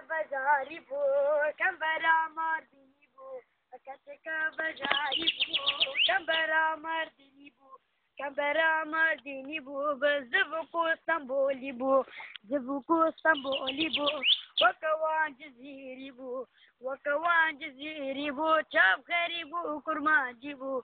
بزاری بو کم برا مردی بو کچک بزاری بو کم برا مردی بو کم برا مردی بو بزبو کو استنبولی بو زبو کو استنبولی بو وكوان جزيري بو وكوان جزيري بو شاف خيري بو كرمان جيبو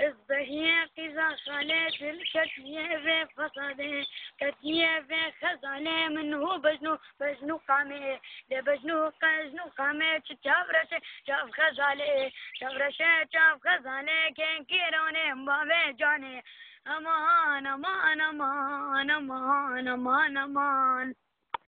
الضحية قزا خالد الكتية في فصادة كتية في خزانة منه بجنو قامي لبجنو قزنو قامي شاف رشة شاف خزالة شاف رشة شاف خزانة كين كيروني مبابي جاني أمان أمان أمان أمان أمان أمان